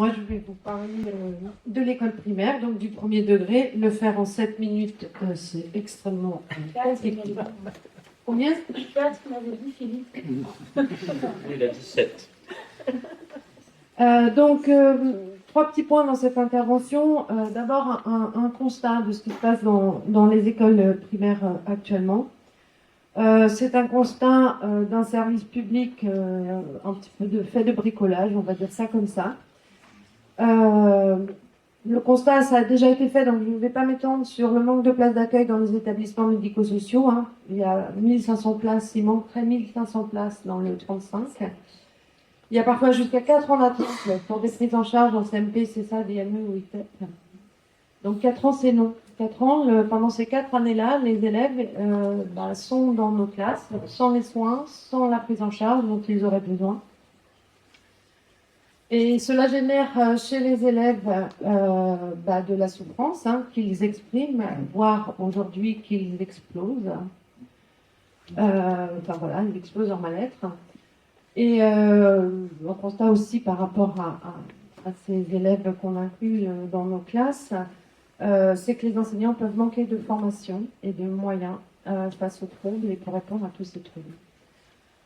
moi je vais vous parler de l'école primaire, donc du premier degré. Le faire en 7 minutes, c'est extrêmement compliqué. Combien? 4, m'avait dit Philippe. Il a 17. Donc, trois petits points dans cette intervention. D'abord, un constat de ce qui se passe dans les écoles primaires actuellement. C'est un constat d'un service public un petit peu fait de bricolage, on va dire ça comme ça. Le constat, ça a déjà été fait, donc je ne vais pas m'étendre sur le manque de places d'accueil dans les établissements médico-sociaux. Hein. Il y a 1500 places, il manquerait 1500 places dans le 35. Il y a parfois jusqu'à 4 ans d'attente pour des prises en charge en CMP, c'est ça, DME ou ITEP. Donc 4 ans, c'est non. 4 ans, pendant ces 4 années-là, les élèves sont dans nos classes, sans les soins, sans la prise en charge dont ils auraient besoin. Et cela génère chez les élèves de la souffrance qu'ils expriment, voire aujourd'hui qu'ils explosent. Ils explosent en mal-être. Et on constate aussi par rapport à ces élèves qu'on inclut dans nos classes, c'est que les enseignants peuvent manquer de formation et de moyens face aux troubles et pour répondre à tous ces troubles.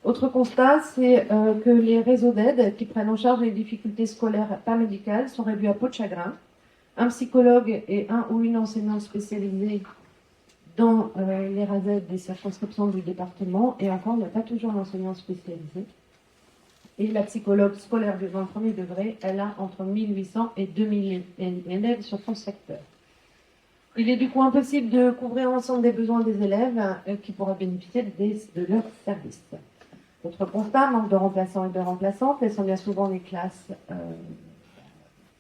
Autre constat, c'est que les réseaux d'aide qui prennent en charge les difficultés scolaires pas médicales sont réduits à peau de chagrin. Un psychologue et un ou une enseignante spécialisée dans les RASED des circonscriptions du département, et encore, il n'y a pas toujours d'enseignant spécialisé. Et la psychologue scolaire dans le premier degré, elle a entre 1800 et 2000 élèves sur son secteur. Il est du coup impossible de couvrir l'ensemble des besoins des élèves qui pourraient bénéficier de leurs services. Autre constat, manque de remplaçants et de remplaçantes, laissant bien souvent les classes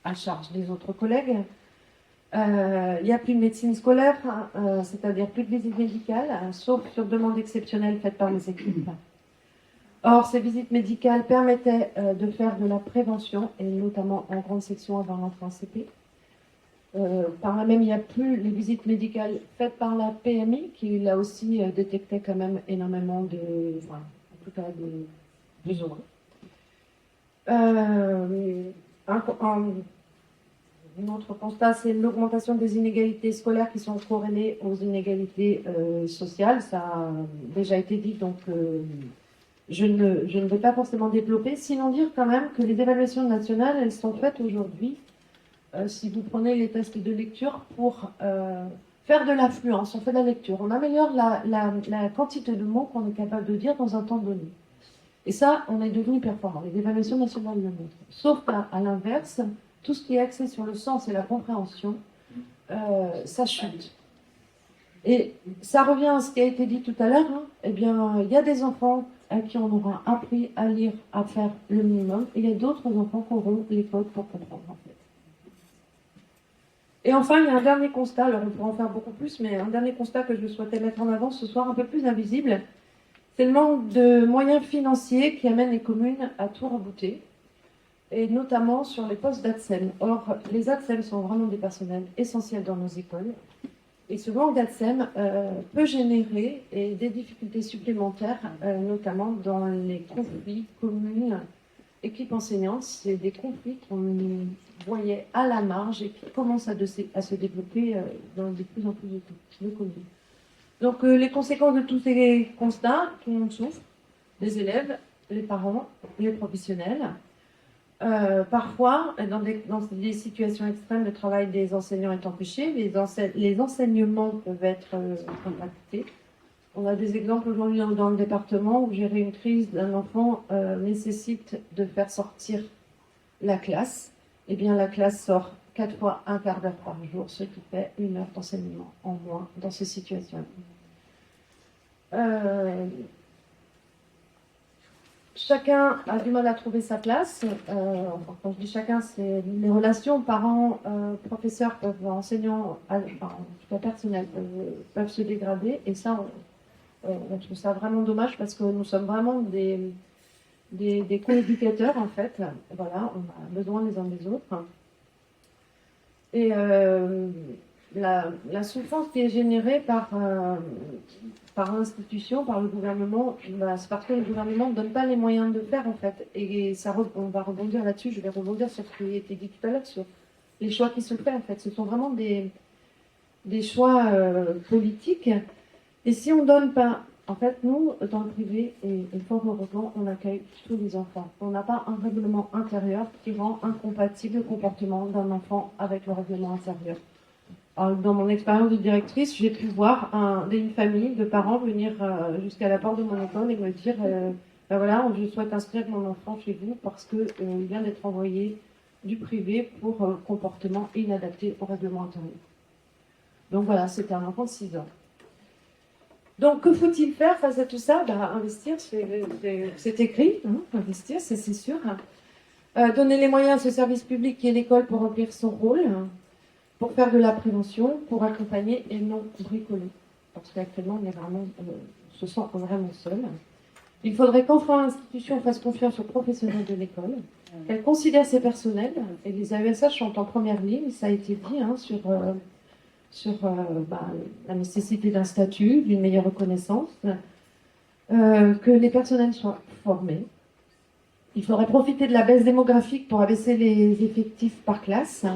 à charge des autres collègues. Il n'y a plus de médecine scolaire, c'est-à-dire plus de visite médicale, sauf sur demande exceptionnelle faite par les équipes. Or, ces visites médicales permettaient de faire de la prévention, et notamment en grande section avant l'entrée en CP. Par là même, il n'y a plus les visites médicales faites par la PMI, qui là aussi détectait quand même énormément de besoins. Un autre constat, c'est l'augmentation des inégalités scolaires qui sont corrélées aux inégalités sociales. Ça a déjà été dit, donc je ne vais pas forcément développer, sinon dire quand même que les évaluations nationales, elles sont faites aujourd'hui. Si vous prenez les tests de lecture pour faire de l'affluence, on fait de la lecture, on améliore la quantité de mots qu'on est capable de dire dans un temps donné. Et ça, on est devenu performant. Les évaluations nationales le montrent. Sauf qu'à l'inverse, tout ce qui est axé sur le sens et la compréhension, ça chute. Et ça revient à ce qui a été dit tout à l'heure. Eh bien, il y a des enfants à qui on aura appris à lire, à faire le minimum, et il y a d'autres enfants qui auront les codes pour comprendre, en fait. Et enfin, il y a un dernier constat, alors on pourra en faire beaucoup plus, mais un dernier constat que je souhaitais mettre en avant ce soir, un peu plus invisible, c'est le manque de moyens financiers qui amène les communes à tout rebooter, et notamment sur les postes d'ATSEM. Or, les ATSEM sont vraiment des personnels essentiels dans nos écoles, et ce manque d'ATSEM peut générer des difficultés supplémentaires, notamment dans les conflits communes, équipe enseignante. C'est des conflits qu'on voyait à la marge et qui commencent à se développer dans de plus en plus de communes. Donc les conséquences de tous ces constats, tout le monde souffre, les élèves, les parents, les professionnels. Parfois, dans des situations extrêmes, le travail des enseignants est empêché, les enseignements peuvent être impactés. On a des exemples aujourd'hui dans le département où gérer une crise d'un enfant nécessite de faire sortir la classe. Eh bien, la classe sort 4 fois un quart d'heure par jour, ce qui fait 1 heure d'enseignement en moins dans ces situations. Chacun a du mal à trouver sa place. Quand je dis chacun, c'est les relations parents, professeurs, enseignants, en tout cas personnels, peuvent se dégrader. Et ça, on trouve ça vraiment dommage parce que nous sommes vraiment des co-éducateurs en fait. Voilà, on a besoin les uns des autres. Et la souffrance qui est générée par l'institution, par le gouvernement, c'est parce que le gouvernement ne donne pas les moyens de le faire en fait. Et ça, on va rebondir là-dessus, je vais rebondir sur ce qui a été dit tout à l'heure, sur les choix qui se font en fait. Ce sont vraiment des choix politiques. Et si on donne pas, en fait, nous, dans le privé, et fort heureusement, on accueille tous les enfants. On n'a pas un règlement intérieur qui rend incompatible le comportement d'un enfant avec le règlement intérieur. Alors, dans mon expérience de directrice, j'ai pu voir une famille de parents venir jusqu'à la porte de mon école et me dire ben voilà, je souhaite inscrire mon enfant chez vous parce qu'il vient d'être envoyé du privé pour comportement inadapté au règlement intérieur. Donc voilà, c'était un enfant de 6 ans. Donc, que faut-il faire face à tout ça? Investir, c'est écrit, hein, investir, c'est sûr. Donner les moyens à ce service public qui est l'école pour remplir son rôle, pour faire de la prévention, pour accompagner et non bricoler. Parce qu'actuellement, on se sent vraiment seul. Il faudrait qu'enfin l'institution fasse confiance aux professionnels de l'école, qu'elle considère ses personnels, et les AESH sont en première ligne, ça a été dit, hein, sur la nécessité d'un statut, d'une meilleure reconnaissance, que les personnels soient formés. Il faudrait profiter de la baisse démographique pour abaisser les effectifs par classe.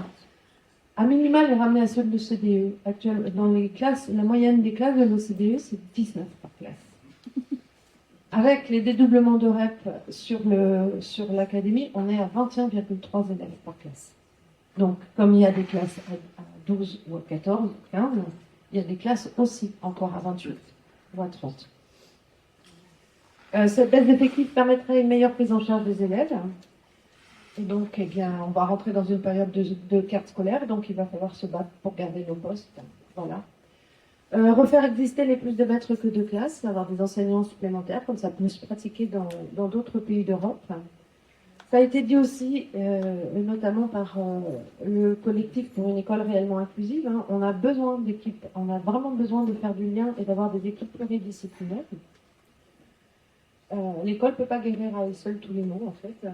À minima, les ramener à ceux de l'OCDE. Actuellement, dans les classes, la moyenne des classes de l'OCDE, c'est 19 par classe. Avec les dédoublements de REP sur l'académie, on est à 21,3 élèves par classe. Donc, comme il y a des classes à 12 ou à 14, 15, il y a des classes aussi encore à 28 ou à 30. Cette baisse d'effectifs permettrait une meilleure prise en charge des élèves. Et donc, eh bien, on va rentrer dans une période de carte scolaire, donc il va falloir se battre pour garder nos postes. Voilà. Refaire exister les plus de maîtres que de classes, avoir des enseignants supplémentaires, comme ça peut se pratiquer dans d'autres pays d'Europe. Ça a été dit aussi, notamment par le collectif pour une école réellement inclusive, hein, on a besoin d'équipes, on a vraiment besoin de faire du lien et d'avoir des équipes pluridisciplinaires. L'école ne peut pas guérir à elle seule tous les maux, en fait.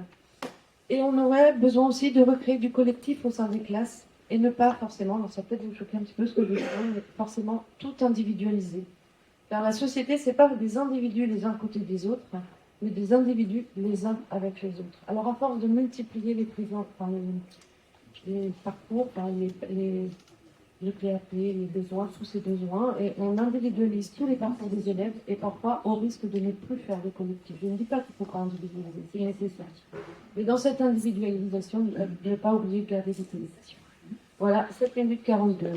Et on aurait besoin aussi de recréer du collectif au sein des classes et ne pas forcément, alors ça peut peut-être vous choquer un petit peu ce que je dis, mais forcément tout individualiser. Car la société, c'est pas des individus les uns à côté des autres, mais des individus les uns avec les autres. Alors à force de multiplier les prisons, les parcours, le PAP, les besoins, tous ces besoins, et on individualise tous les parcours des élèves, et parfois au risque de ne plus faire des collectifs. Je ne dis pas qu'il ne faut pas individualiser, c'est nécessaire. Mais dans cette individualisation, ne pas oublier de garder des collectifs. Voilà, 7 minutes 42.